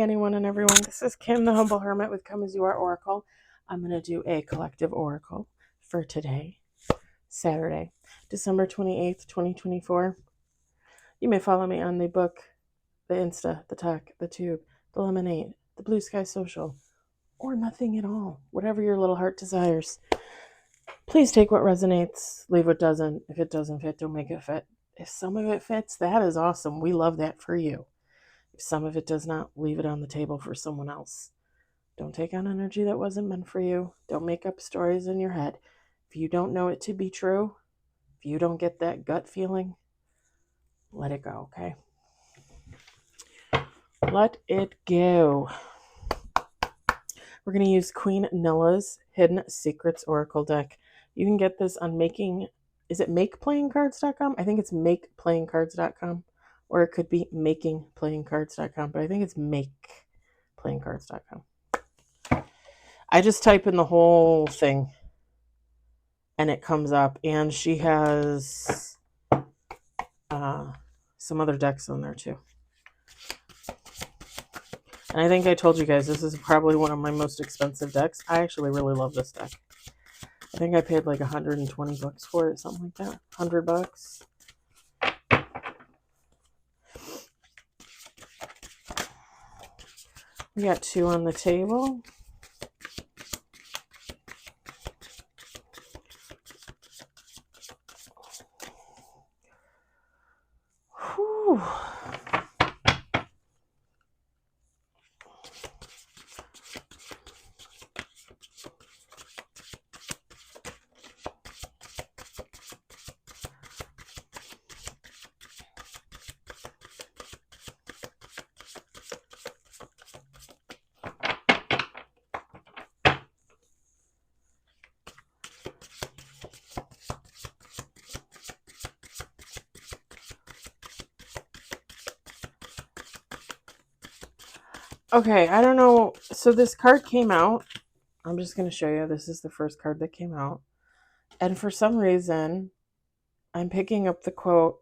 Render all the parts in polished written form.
anyone and everyone. This is Kim, the Humble Hermit with Come As You Are Oracle. I'm going to do a collective oracle for today, Saturday, December 28th, 2024. You may follow me on the book, the Insta, the Talk, the Tube, the Lemonade, the Blue Sky Social, or nothing at all, whatever your little heart desires. Please take what resonates, leave what doesn't. If it doesn't fit, don't make it fit. If some of it fits, that is awesome. We love that for you. If some of it does not, leave it on the table for someone else. Don't take on energy that wasn't meant for you. Don't make up stories in your head. If you don't know it to be true, if you don't get that gut feeling, let it go, okay? Let it go. We're going to use Queen Nilla's Hidden Secrets Oracle deck. You can get this on is it makeplayingcards.com? I think it's makeplayingcards.com. Or it could be makingplayingcards.com, but I think it's makeplayingcards.com. I just type in the whole thing and it comes up, and she has some other decks on there too. And I think I told you guys this is probably one of my most expensive decks. I actually really love this deck. I think I paid like 120 bucks for it, something like that. 100 bucks. We got 2 on the table. Whew. Okay, I don't know. So this card came out. I'm just going to show you. This is the first card that came out. And for some reason, I'm picking up the quote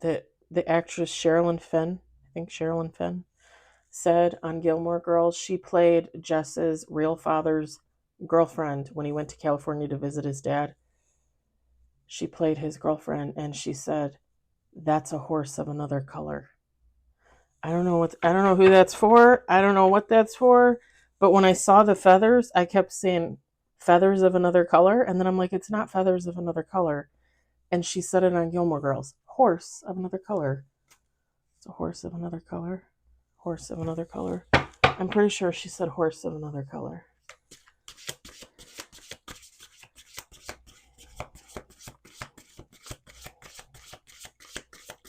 that the actress Sherilyn Fenn, I think Sherilyn Fenn, said on Gilmore Girls. She played Jess's real father's girlfriend when he went to California to visit his dad. She played his girlfriend, and she said, "That's a horse of another color." I don't know who that's for. I don't know what that's for. But when I saw the feathers, I kept saying feathers of another color. And then I'm like, it's not feathers of another color. And she said it on Gilmore Girls. Horse of another color. It's a horse of another color. Horse of another color. I'm pretty sure she said horse of another color.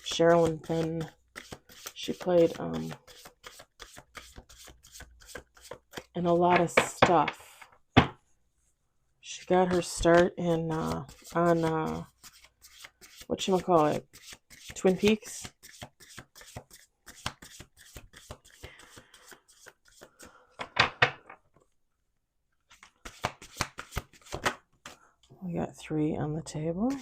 Sherilyn Fenn. She played in a lot of stuff. She got her start in on whatchamacallit, Twin Peaks. We got 3 on the table.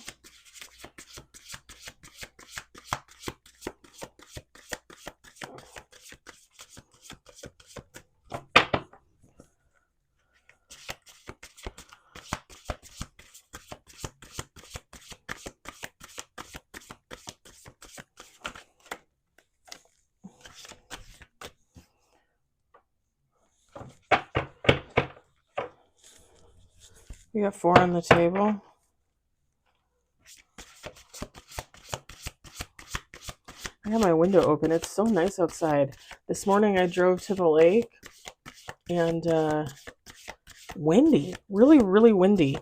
We got 4 on the table. I have my window open. It's so nice outside. This morning I drove to the lake and windy, really, really windy.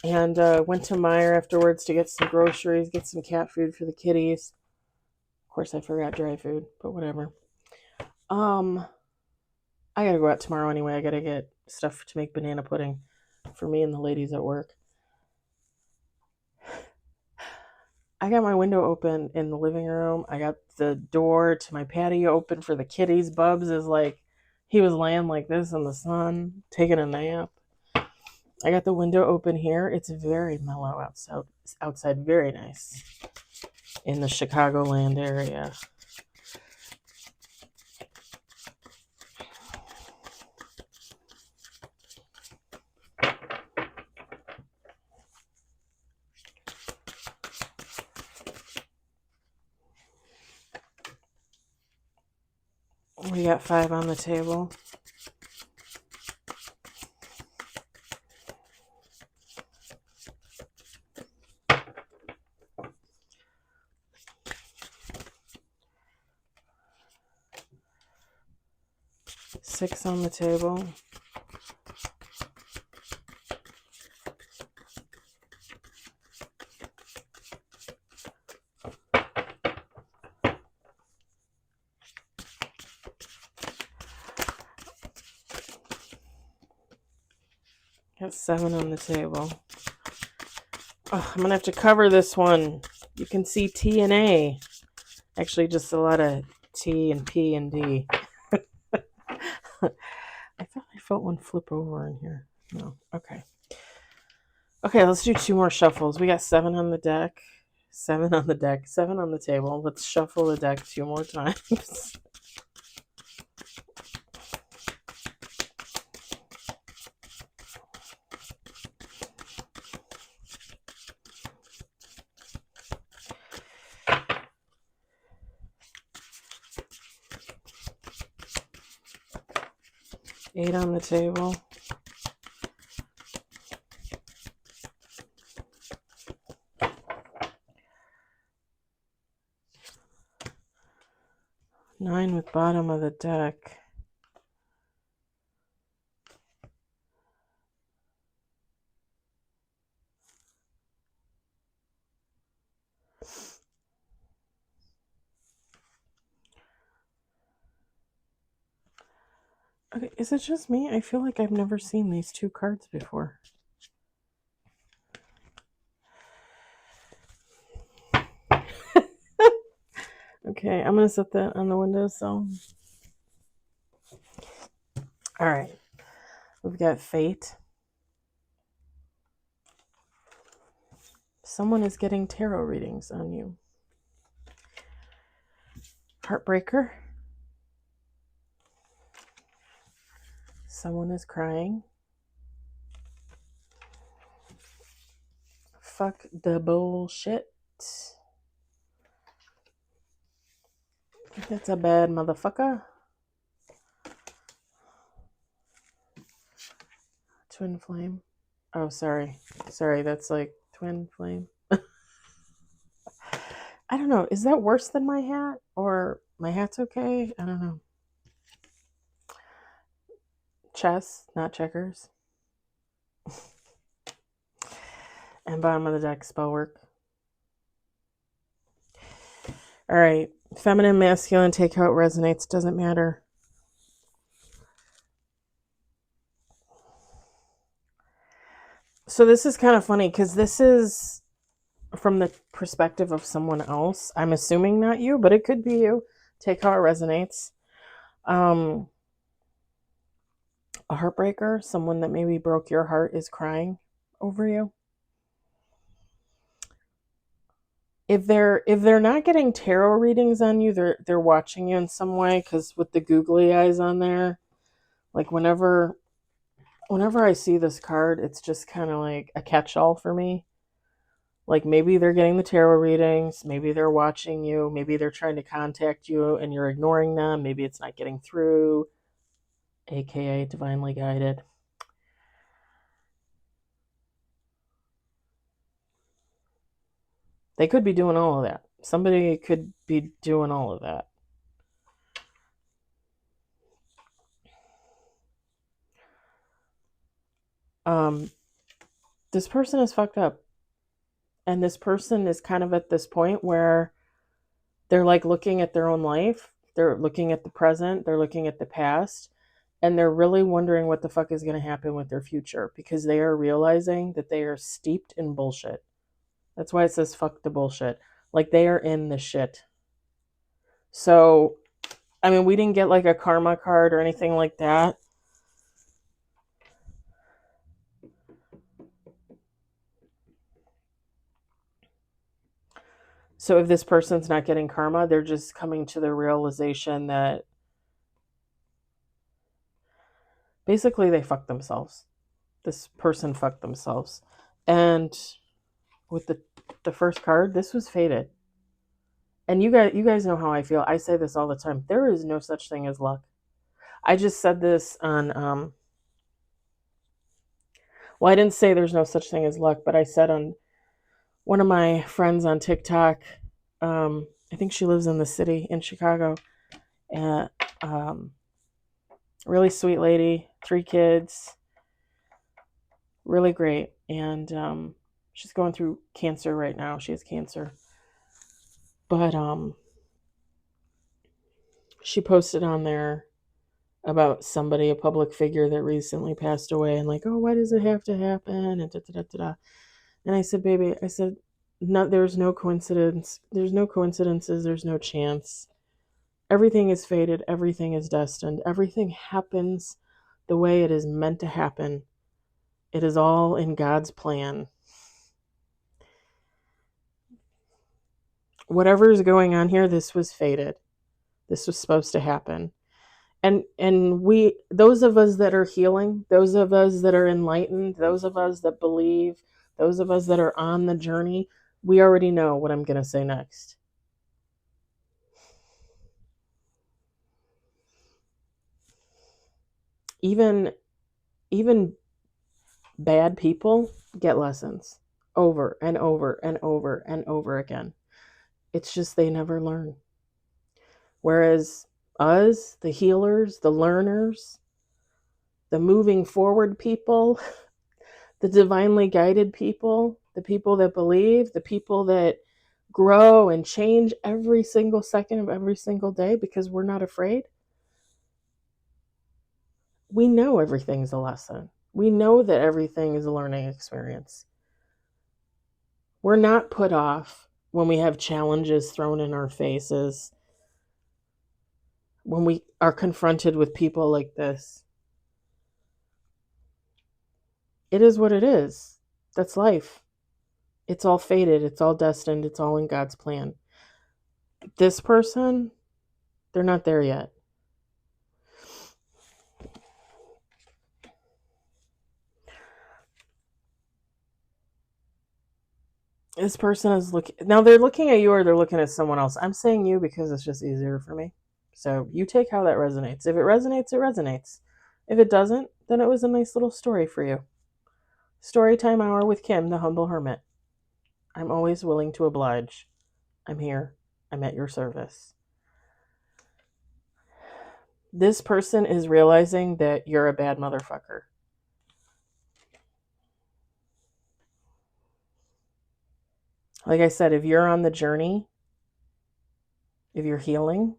And went to Meijer afterwards to get some groceries, get some cat food for the kitties. Of course, I forgot dry food, but whatever. I gotta go out tomorrow anyway. I gotta get stuff to make banana pudding for me and the ladies at work. I got my window open in the living room. I got the door to my patio open for the kitties. Bubs is like, he was laying like this in the sun, taking a nap. I got the window open here. It's very mellow outside, very nice in the Chicagoland area. We got 5 on the table. Six on the table. Got 7 on the table. Oh, I'm gonna have to cover this one. You can see T and A. Actually, just a lot of T and P and D. I thought I felt one flip over in here. No. Okay. Okay, let's do 2 more shuffles. We got 7 on the deck. 7 on the deck. 7 on the table. Let's shuffle the deck 2 more times. Eight on the table. Nine with bottom of the deck. Okay, is it just me? I feel like I've never seen these 2 cards before. Okay, I'm going to set that on the windowsill. All right. We've got Fate. Someone is getting tarot readings on you. Heartbreaker. Someone is crying. Fuck the bullshit. That's a bad motherfucker. Twin flame. Oh, sorry. Sorry, that's like twin flame. I don't know. Is that worse than my hat? Or my hat's okay? I don't know. Chess, not checkers. And bottom of the deck, spell work. All right. Feminine, masculine, take how it resonates. Doesn't matter. So this is kind of funny because this is from the perspective of someone else. I'm assuming not you, but it could be you. Take how it resonates. A heartbreaker, someone that maybe broke your heart, is crying over you. If they're not getting tarot readings on you, they're watching you in some way, because with the googly eyes on there, like whenever I see this card, it's just kind of like a catch-all for me. Like maybe they're getting the tarot readings, maybe they're watching you, maybe they're trying to contact you and you're ignoring them, maybe it's not getting through, aka divinely guided. They could be doing all of that. Somebody could be doing all of that. This person is fucked up. And this person is kind of at this point where they're like looking at their own life. They're looking at the present. They're looking at the past. And they're really wondering what the fuck is going to happen with their future, because they are realizing that they are steeped in bullshit. That's why it says fuck the bullshit. Like they are in the shit. So, I mean, we didn't get like a karma card or anything like that. So if this person's not getting karma, they're just coming to the realization that basically they fucked themselves. This person fucked themselves. And with the first card, this was fated. And you guys know how I feel. I say this all the time. There is no such thing as luck. I just said this on well, I didn't say there's no such thing as luck, but I said on one of my friends on TikTok, I think she lives in the city in Chicago, and really sweet lady, 3 kids, really great. And she's going through cancer right now. She has cancer. But she posted on there about somebody, a public figure that recently passed away, and like, oh, why does it have to happen? And da da da da da. And I said, baby, I said, no, there's no coincidence. There's no coincidences. There's no chance. Everything is fated. Everything is destined. Everything happens the way it is meant to happen. It is all in God's plan. Whatever is going on here, this was fated. This was supposed to happen. And we, those of us that are healing, those of us that are enlightened, those of us that believe, those of us that are on the journey, we already know what I'm going to say next. Even bad people get lessons over and over and over and over again. It's just they never learn. Whereas us, the healers, the learners, the moving forward people, the divinely guided people, the people that believe, the people that grow and change every single second of every single day because we're not afraid. We know everything's a lesson. We know that everything is a learning experience. We're not put off when we have challenges thrown in our faces, when we are confronted with people like this. It is what it is. That's life. It's all fated. It's all destined. It's all in God's plan. This person, they're not there yet. This person is looking, now they're looking at you or they're looking at someone else. I'm saying you because it's just easier for me. So you take how that resonates. If it resonates, it resonates. If it doesn't, then it was a nice little story for you. Storytime hour with Kim, the Humble Hermit. I'm always willing to oblige. I'm here. I'm at your service. This person is realizing that you're a bad motherfucker. Like I said, if you're on the journey, if you're healing,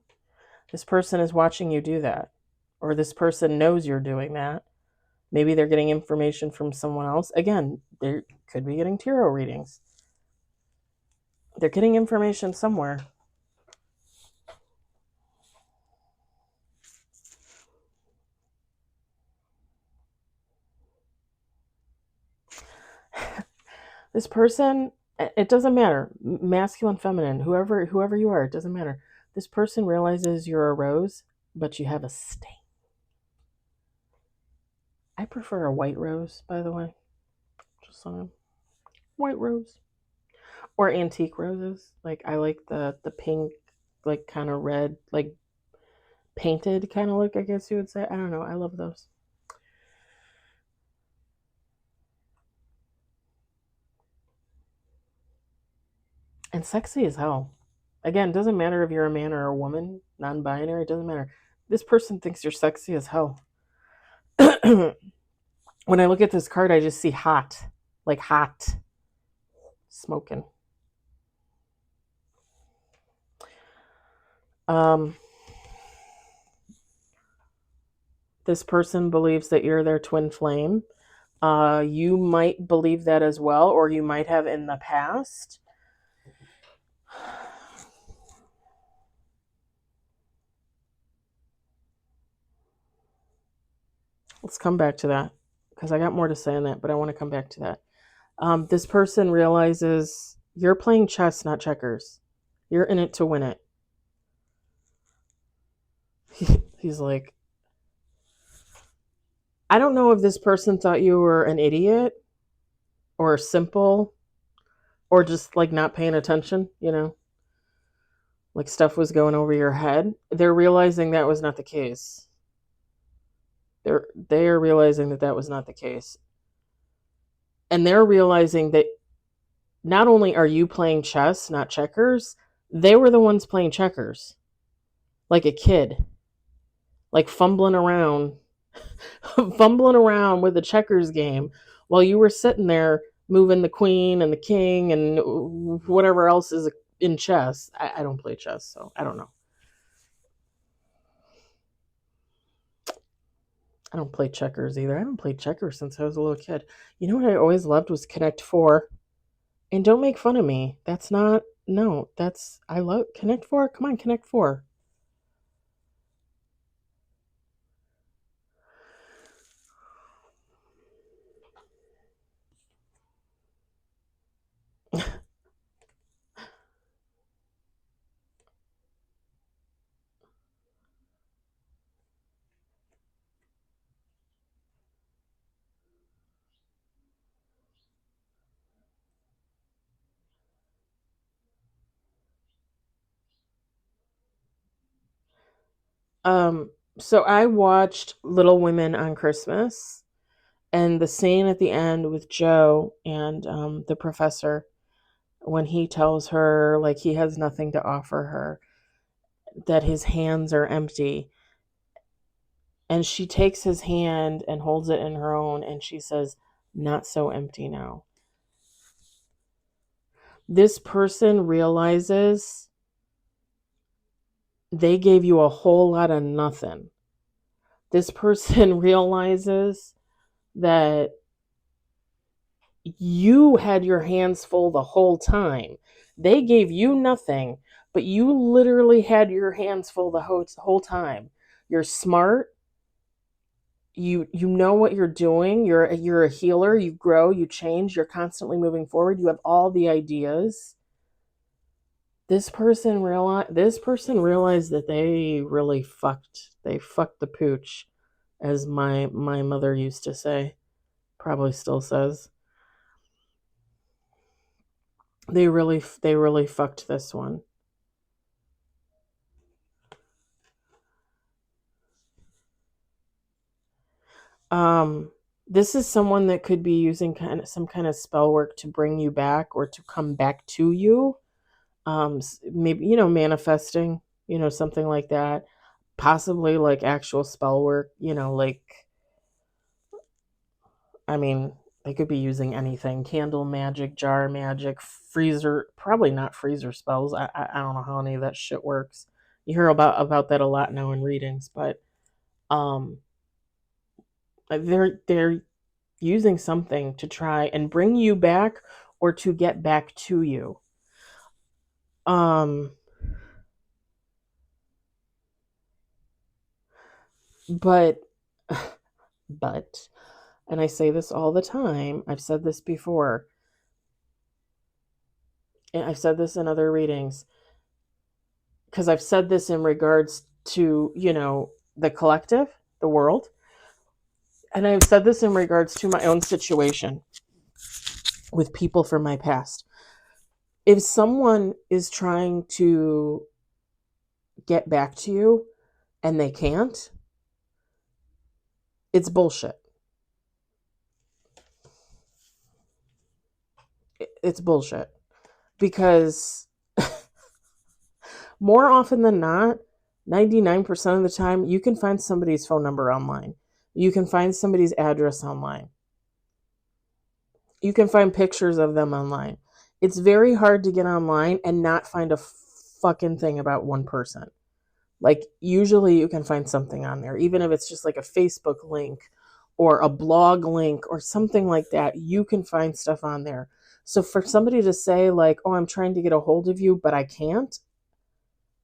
this person is watching you do that. Or this person knows you're doing that. Maybe they're getting information from someone else. Again, they could be getting tarot readings. They're getting information somewhere. This person, it doesn't matter, masculine, feminine, whoever you are, it doesn't matter. This person realizes you're a rose, but you have a stain. I prefer a white rose, by the way. Just saying. White rose. Or antique roses. Like, I like the pink, like, kind of red, like, painted kind of look, I guess you would say. I don't know. I love those. And sexy as hell. Again, it doesn't matter if you're a man or a woman, non-binary, it doesn't matter. This person thinks you're sexy as hell. When I look at this card, I just see hot. Like hot. Smoking. This person believes that you're their twin flame. You might believe that as well, or you might have in the past. Let's come back to that because I got more to say on that, but I want to come back to that. This person realizes you're playing chess, not checkers. You're in it to win it. He's like, I don't know if this person thought you were an idiot or simple or just like not paying attention, you know. like stuff was going over your head. They're realizing that was not the case. They are realizing that that was not the case. And they're realizing that not only are you playing chess, not checkers, they were the ones playing checkers. Like a kid. Like fumbling around fumbling around with the checkers game while you were sitting there moving the queen and the king and whatever else is in chess. I don't play chess, so I don't know. I don't play checkers either. I haven't played checkers since I was a little kid. You know what I always loved was Connect Four. And don't make fun of me. That's not, no, that's, I love Connect Four. Come on, Connect Four. Um, so I watched Little Women on Christmas, and the scene at the end with Joe and the professor, when he tells her like he has nothing to offer her, that his hands are empty, and she takes his hand and holds it in her own, and she says, "Not so empty now." This person realizes they gave you a whole lot of nothing. This person realizes that you had your hands full the whole time. They gave you nothing, but you literally had your hands full the whole time. You're smart. You know what you're doing. You're a healer. You grow, you change, you're constantly moving forward. You have all the ideas. This person realized that they fucked the pooch, as my mother used to say, probably still says. They really fucked this one. This is someone that could be using some kind of spell work to bring you back or to come back to you. Maybe, manifesting, something like that. Possibly like actual spell work, like, I mean, they could be using anything: candle magic, jar magic, freezer. Probably not freezer spells. I don't know how any of that shit works. You hear about that a lot now in readings, but um, they're using something to try and bring you back or to get back to you. Um, but but and I say this all the time. I've said this before. And I've said this in other readings, because I've said this in regards to, the collective, the world. And I've said this in regards to my own situation with people from my past. If someone is trying to get back to you and they can't, it's bullshit. It's bullshit. Because more often than not, 99% of the time, you can find somebody's phone number online. You can find somebody's address online. You can find pictures of them online. It's very hard to get online and not find a fucking thing about one person. Like, usually you can find something on there, even if it's just like a Facebook link or a blog link or something like that. You can find stuff on there. So for somebody to say, like, "Oh, I'm trying to get a hold of you, but I can't.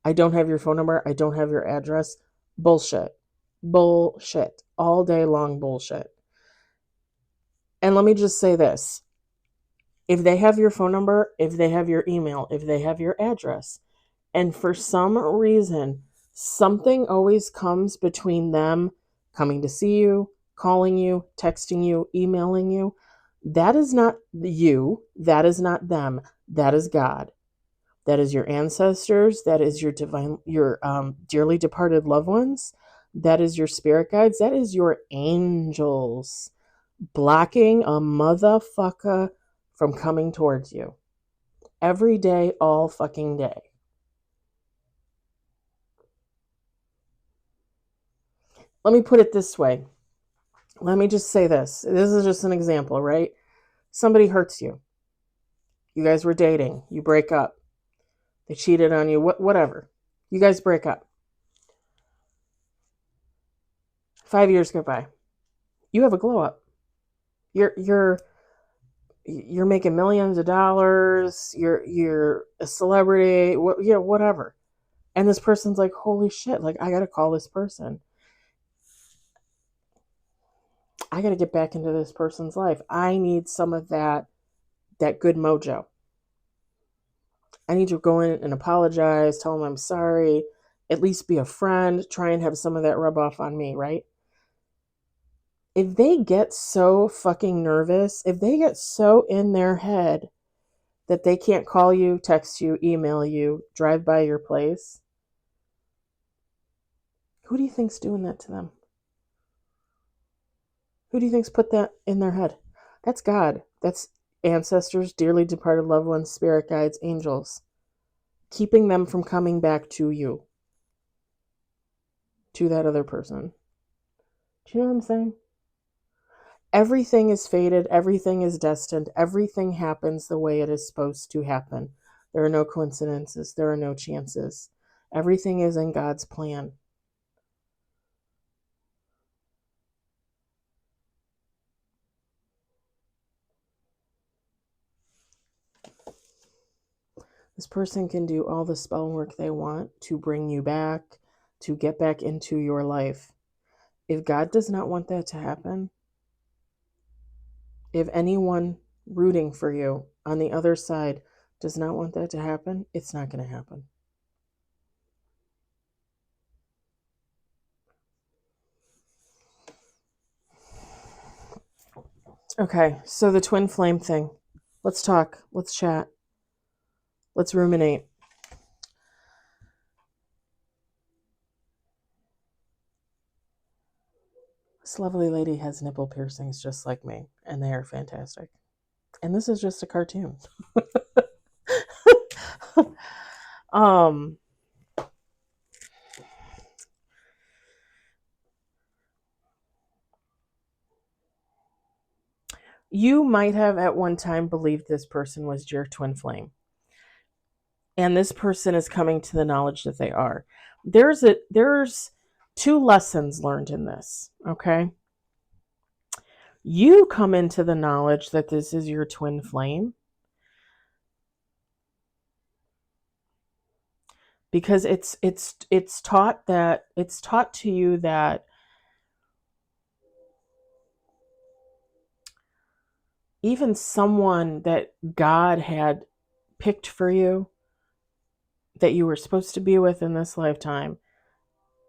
I don't have your phone number. I don't have your address." Bullshit. Bullshit. All day long bullshit. And let me just say this. If they have your phone number, if they have your email, if they have your address, and for some reason, something always comes between them coming to see you, calling you, texting you, emailing you, that is not you. That is not them. That is God. That is your ancestors. That is your dearly departed loved ones. That is your spirit guides. That is your angels blocking a motherfucker from coming towards you every day, all fucking day. Let me put it this way. Let me just say this. This is just an example, right? Somebody hurts you. You guys were dating. You break up. They cheated on you. Whatever. You guys break up. 5 years go by. You have a glow up. You're making millions of dollars. You're a celebrity. Whatever. And this person's like, holy shit! Like, I gotta call this person. I gotta get back into this person's life. I need some of that good mojo. I need to go in and apologize, tell them I'm sorry, at least be a friend, try and have some of that rub off on me, right? If they get so fucking nervous, if they get so in their head that they can't call you, text you, email you, drive by your place, who do you think's doing that to them? Who do you think's put that in their head? That's God. That's ancestors, dearly departed loved ones, spirit guides, angels, keeping them from coming back to you, to that other person. Do you know what I'm saying? Everything is fated. Everything is destined. Everything happens the way it is supposed to happen. There are no coincidences. There are no chances. Everything is in God's plan. This person can do all the spell work they want to bring you back, to get back into your life. If God does not want that to happen, if anyone rooting for you on the other side does not want that to happen, it's not going to happen. Okay, so the twin flame thing. Let's talk. Let's chat. Let's ruminate. This lovely lady has nipple piercings just like me, and they are fantastic. And this is just a cartoon. You might have at one time believed this person was your twin flame. And this person is coming to the knowledge that they are. There's 2 lessons learned in this, okay? You come into the knowledge that this is your twin flame because it's taught to you that even someone that God had picked for you, that you were supposed to be with in this lifetime,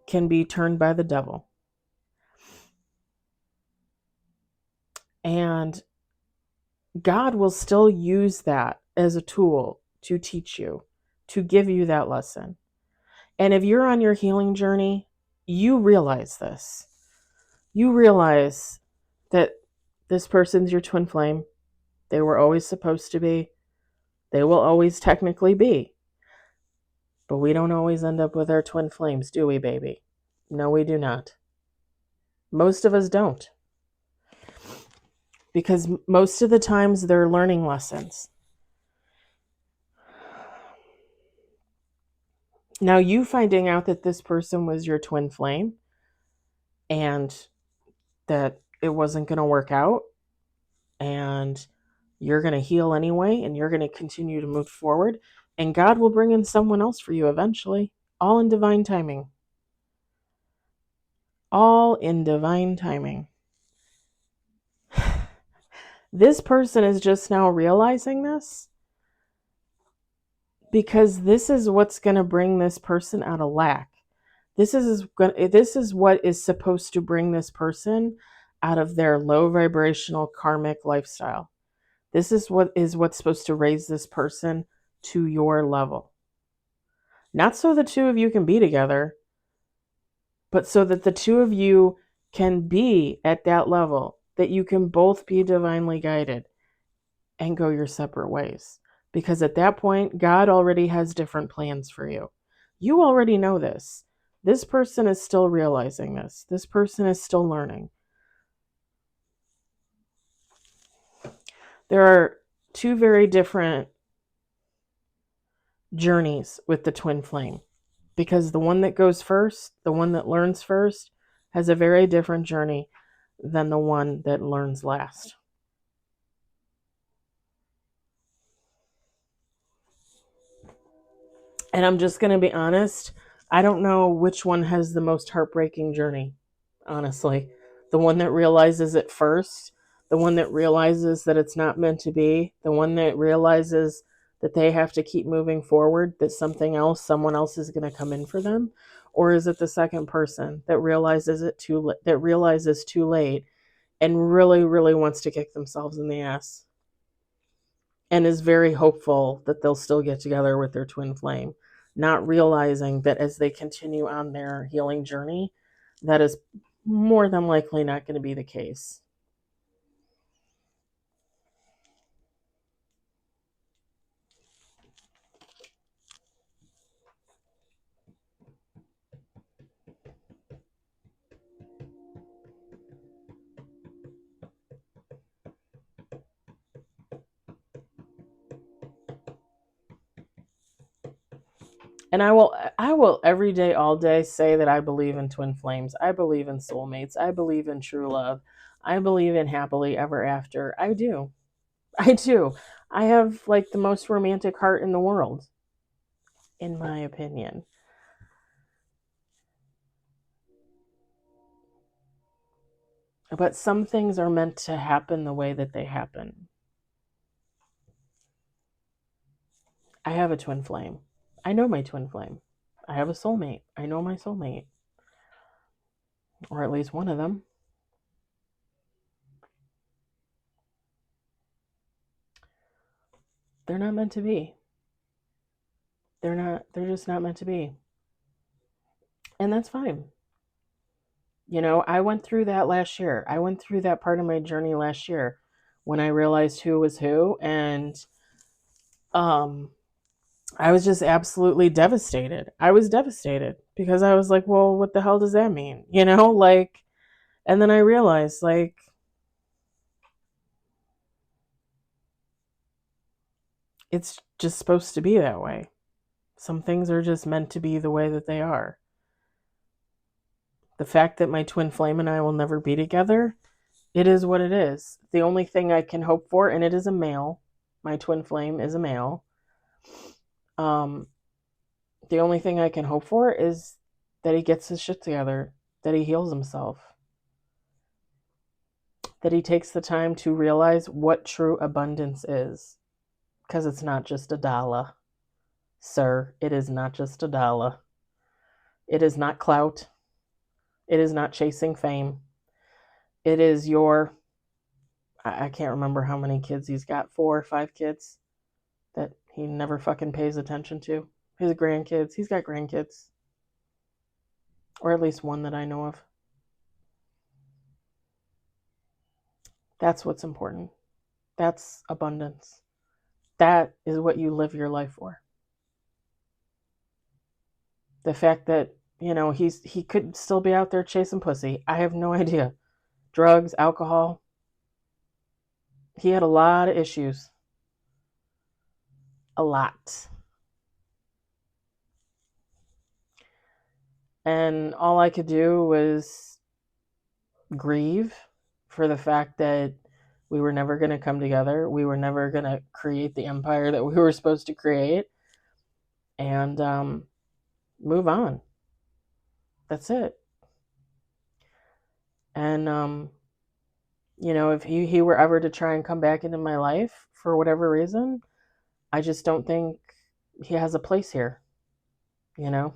can be turned by the devil. And God will still use that as a tool to teach you, to give you that lesson. And if you're on your healing journey, you realize this. You realize that this person's your twin flame. They were always supposed to be. They will always technically be. But we don't always end up with our twin flames, do we, baby? No, we do not. Most of us don't. Because most of the times they're learning lessons. Now, you finding out that this person was your twin flame and that it wasn't going to work out and you're going to heal anyway and you're going to continue to move forward, and God will bring in someone else for you eventually, all in divine timing. All in divine timing. This person is just now realizing this because this is what's going to bring this person out of lack. This is what is supposed to bring this person out of their low vibrational karmic lifestyle. This is what's supposed to raise this person to your level. Not so the two of you can be together, but so that the two of you can be at that level, that you can both be divinely guided and go your separate ways. Because at that point, God already has different plans for you. You already know this. This person is still realizing this. This person is still learning. There are two very different journeys with the twin flame, because the one that goes first, the one that learns first, has a very different journey than the one that learns last. And I'm just going to be honest, I don't know which one has the most heartbreaking journey, honestly. The one that realizes it first, the one that realizes that it's not meant to be, the one that realizes that they have to keep moving forward, that someone else is going to come in for them, or is it the second person that realizes too late and really, really wants to kick themselves in the ass and is very hopeful that they'll still get together with their twin flame, not realizing that as they continue on their healing journey, that is more than likely not going to be the case. And I will every day, all day say that I believe in twin flames. I believe in soulmates. I believe in true love. I believe in happily ever after. I do. I do. I have like the most romantic heart in the world, in my opinion. But some things are meant to happen the way that they happen. I have a twin flame. I know my twin flame. I have a soulmate. I know my soulmate. Or at least one of them. They're not meant to be. They're just not meant to be. And that's fine. You know, I went through that last year. I went through that part of my journey last year when I realized who was who, and I was just absolutely devastated. I was devastated because I was like, well, what the hell does that mean? You know, like, and then I realized, like, it's just supposed to be that way. Some things are just meant to be the way that they are. The fact that my twin flame and I will never be together, it is what it is. The only thing I can hope for, and it is a male, my twin flame is a male. The only thing I can hope for is that he gets his shit together, that he heals himself, that he takes the time to realize what true abundance is. Because it's not just a dollar. Sir, it is not just a dollar. It is not clout. It is not chasing fame. It is I can't remember how many kids he's got, 4 or 5 kids that he never fucking pays attention to. His grandkids, he's got grandkids. Or at least one that I know of. That's what's important. That's abundance. That is what you live your life for. The fact that, you know, he could still be out there chasing pussy. I have no idea. Drugs, alcohol. He had a lot of issues. A lot. And all I could do was grieve for the fact that we were never going to come together. We were never going to create the empire that we were supposed to create. And move on. That's it. And, you know, if he were ever to try and come back into my life for whatever reason, I just don't think he has a place here. You know,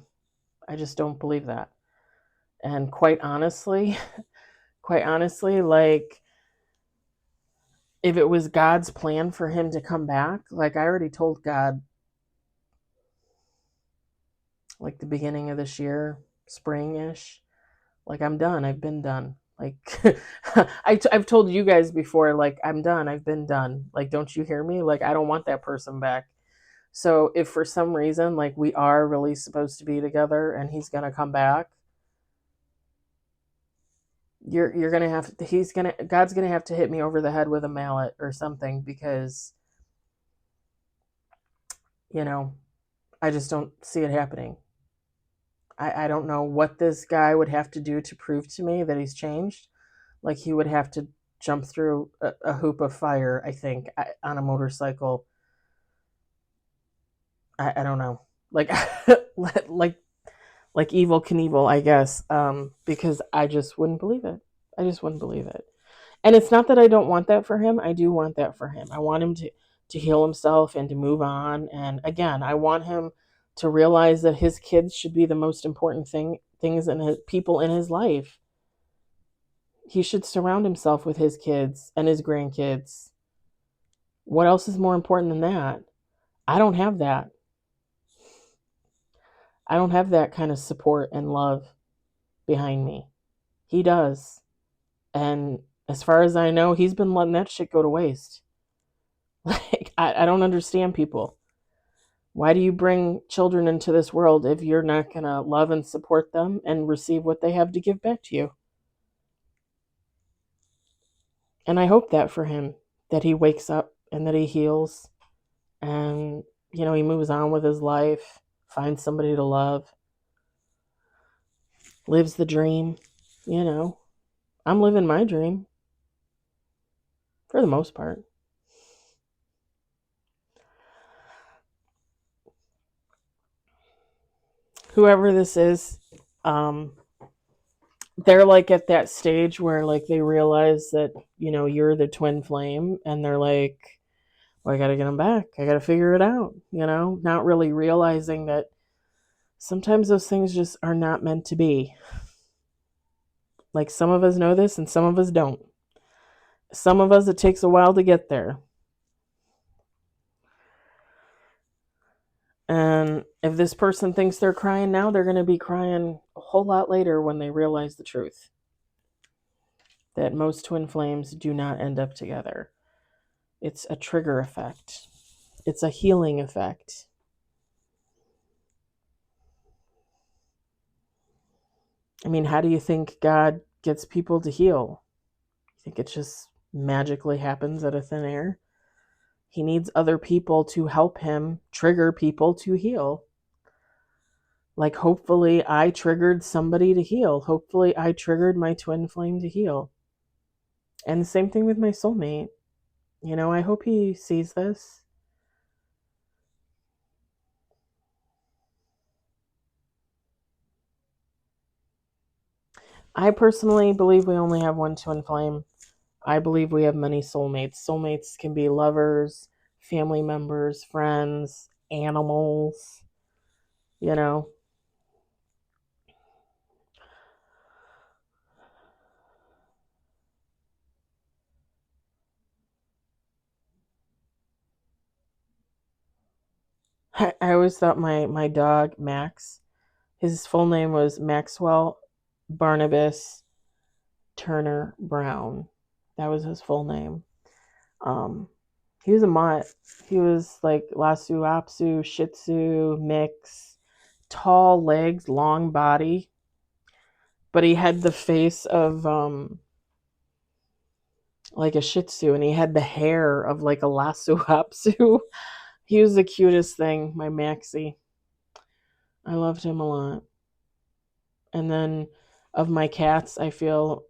I just don't believe that. And quite honestly, like, if it was God's plan for him to come back, like, I already told God like the beginning of this year, spring-ish. Like, I'm done. I've been done. Like, I've told you guys before, like, I'm done. I've been done. Like, don't you hear me? Like, I don't want that person back. So if for some reason, like, we are really supposed to be together and he's going to come back, you're going to have, God's going to have to hit me over the head with a mallet or something, because, you know, I just don't see it happening. I don't know what this guy would have to do to prove to me that he's changed. Like, he would have to jump through a hoop of fire, I think, on a motorcycle. I don't know. Like, like Evil Knievel, I guess, because I just wouldn't believe it. I just wouldn't believe it. And it's not that I don't want that for him. I do want that for him. I want him to heal himself and to move on. And again, I want him to realize that his kids should be the most important things in his people in his life. He should surround himself with his kids and his grandkids. What else is more important than that? I don't have that. I don't have that kind of support and love behind me. He does. And as far as I know, he's been letting that shit go to waste. Like, I don't understand people. Why do you bring children into this world if you're not going to love and support them and receive what they have to give back to you? And I hope that for him, that he wakes up and that he heals and, he moves on with his life, finds somebody to love, lives the dream. I'm living my dream for the most part. Whoever this is, they're like at that stage where like they realize that, you're the twin flame, and they're like, well, I got to get them back. I got to figure it out, not really realizing that sometimes those things just are not meant to be. Like, some of us know this and some of us don't. Some of us, it takes a while to get there. And if this person thinks they're crying now, they're going to be crying a whole lot later when they realize the truth. That most twin flames do not end up together. It's a trigger effect. It's a healing effect. I mean, how do you think God gets people to heal? You think it just magically happens out of thin air? He needs other people to help him trigger people to heal. Like, hopefully I triggered somebody to heal. Hopefully I triggered my twin flame to heal. And the same thing with my soulmate. I hope he sees this. I personally believe we only have one twin flame. I believe we have many soulmates. Soulmates can be lovers, family members, friends, animals, you know. I always thought my dog, Max, his full name was Maxwell Barnabas Turner Brown. That was his full name. He was a mutt. He was like Lhasa Apso, Shih Tzu, mix, tall legs, long body, but he had the face of like a Shih Tzu, and he had the hair of like a Lhasa Apso. He was the cutest thing, my Maxie. I loved him a lot. And then of my cats, I feel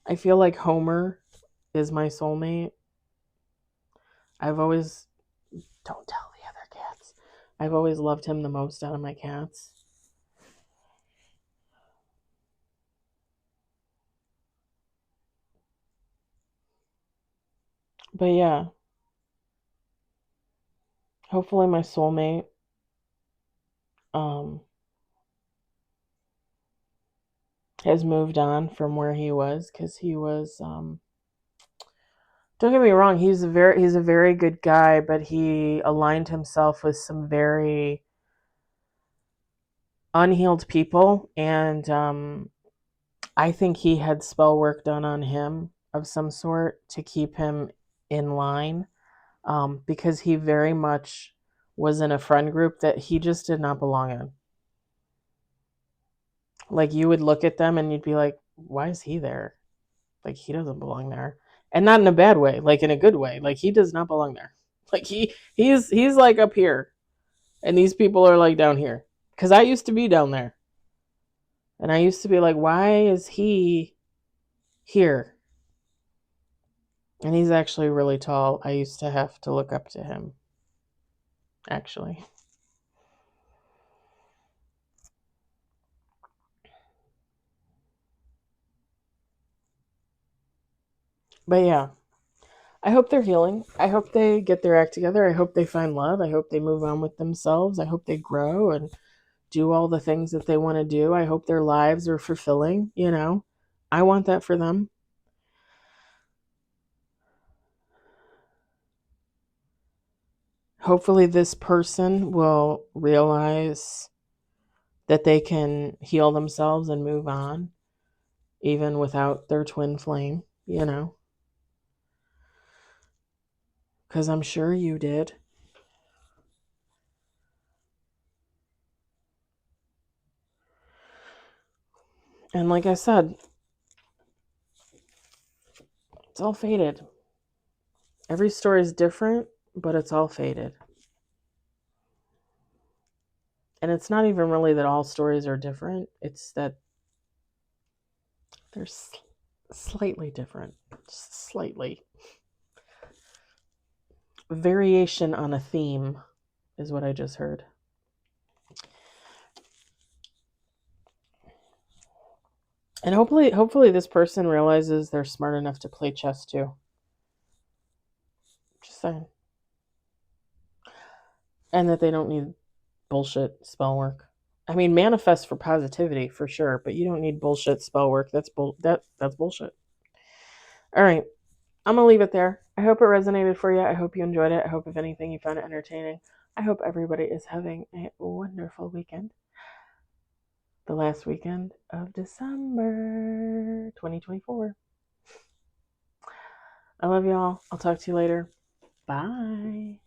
like Homer is my soulmate. I've always don't tell the other cats. I've always loved him the most out of my cats. But yeah, hopefully my soulmate um has moved on from where he was, because he was don't get me wrong, he's a very good guy, but he aligned himself with some very unhealed people, and I think he had spell work done on him of some sort to keep him in line, because he very much was in a friend group that he just did not belong in. Like, you would look at them and you'd be like, why is he there? Like, he doesn't belong there. And not in a bad way, like in a good way. Like, he does not belong there. Like, he's like up here, and these people are like down here. Because I used to be down there, and I used to be like, why is he here? And he's actually really tall. I used to have to look up to him, actually. But yeah, I hope they're healing. I hope they get their act together. I hope they find love. I hope they move on with themselves. I hope they grow and do all the things that they want to do. I hope their lives are fulfilling, you know. I want that for them. Hopefully this person will realize that they can heal themselves and move on even without their twin flame, you know. Cuz I'm sure you did. And like I said, it's all faded. Every story is different, but it's all faded. And it's not even really that all stories are different, it's that they're slightly different. Just slightly. Variation on a theme is what I just heard. And hopefully this person realizes they're smart enough to play chess too. Just saying. And that they don't need bullshit spell work. I mean, manifest for positivity for sure, but you don't need bullshit spell work. That's bullshit. All right, I'm gonna leave it there. I hope it resonated for you. I hope you enjoyed it. I hope, if anything, you found it entertaining. I hope everybody is having a wonderful weekend. The last weekend of December 2024. I love y'all. I'll talk to you later. Bye.